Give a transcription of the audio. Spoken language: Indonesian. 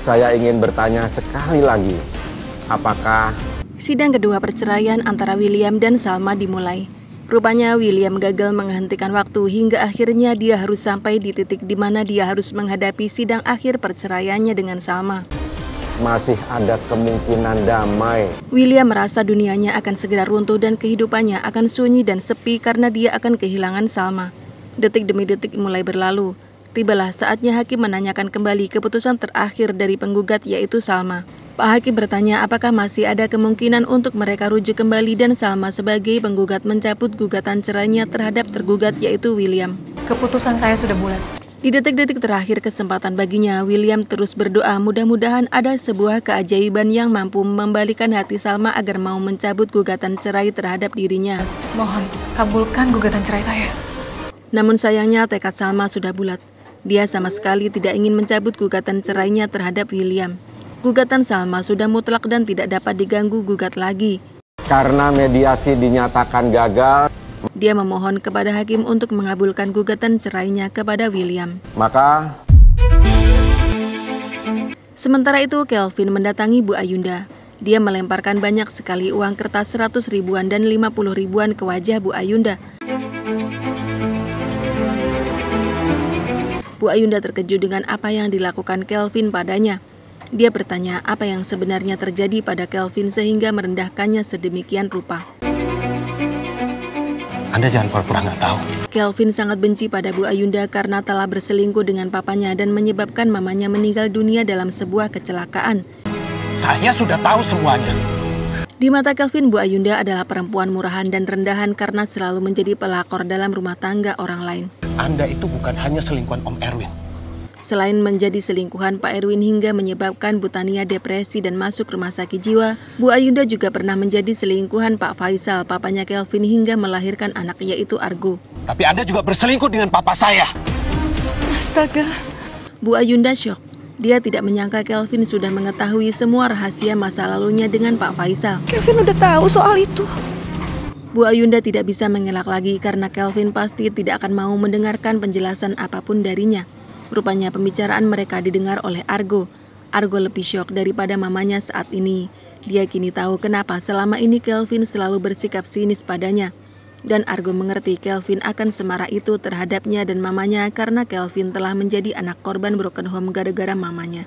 Saya ingin bertanya sekali lagi, apakah... Sidang kedua perceraian antara William dan Salma dimulai. Rupanya William gagal menghentikan waktu hingga akhirnya dia harus sampai di titik di mana dia harus menghadapi sidang akhir perceraiannya dengan Salma. Masih ada kemungkinan damai. William merasa dunianya akan segera runtuh dan kehidupannya akan sunyi dan sepi karena dia akan kehilangan Salma. Detik demi detik mulai berlalu. Tibalah saatnya hakim menanyakan kembali keputusan terakhir dari penggugat yaitu Salma. Pak Hakim bertanya apakah masih ada kemungkinan untuk mereka rujuk kembali dan Salma sebagai penggugat mencabut gugatan cerainya terhadap tergugat yaitu William. Keputusan saya sudah bulat. Di detik-detik terakhir kesempatan baginya, William terus berdoa mudah-mudahan ada sebuah keajaiban yang mampu membalikan hati Salma agar mau mencabut gugatan cerai terhadap dirinya. Mohon, kabulkan gugatan cerai saya. Namun sayangnya tekad Salma sudah bulat. Dia sama sekali tidak ingin mencabut gugatan cerainya terhadap William. Gugatan Salma sudah mutlak dan tidak dapat diganggu gugat lagi. Karena mediasi dinyatakan gagal, dia memohon kepada hakim untuk mengabulkan gugatan cerainya kepada William. Maka... Sementara itu, Kelvin mendatangi Bu Ayunda. Dia melemparkan banyak sekali uang kertas 100 ribuan dan 50 ribuan ke wajah Bu Ayunda. Bu Ayunda terkejut dengan apa yang dilakukan Kelvin padanya. Dia bertanya apa yang sebenarnya terjadi pada Kelvin sehingga merendahkannya sedemikian rupa. Anda jangan pura-pura nggak tahu. Kelvin sangat benci pada Bu Ayunda karena telah berselingkuh dengan papanya dan menyebabkan mamanya meninggal dunia dalam sebuah kecelakaan. Saya sudah tahu semuanya. Di mata Kelvin, Bu Ayunda adalah perempuan murahan dan rendahan karena selalu menjadi pelakor dalam rumah tangga orang lain. Anda itu bukan hanya selingkuhan Om Erwin. Selain menjadi selingkuhan Pak Erwin hingga menyebabkan Bu Tania depresi dan masuk rumah sakit jiwa, Bu Ayunda juga pernah menjadi selingkuhan Pak Faisal, papanya Kelvin hingga melahirkan anak yaitu Argo. Tapi Anda juga berselingkuh dengan papa saya. Astaga. Bu Ayunda syok. Dia tidak menyangka Kelvin sudah mengetahui semua rahasia masa lalunya dengan Pak Faisal. Kelvin udah tahu soal itu. Bu Ayunda tidak bisa mengelak lagi karena Kelvin pasti tidak akan mau mendengarkan penjelasan apapun darinya. Rupanya pembicaraan mereka didengar oleh Argo. Argo lebih syok daripada mamanya saat ini. Dia kini tahu kenapa selama ini Kelvin selalu bersikap sinis padanya. Dan Argo mengerti Kelvin akan semarah itu terhadapnya dan mamanya karena Kelvin telah menjadi anak korban broken home gara-gara mamanya.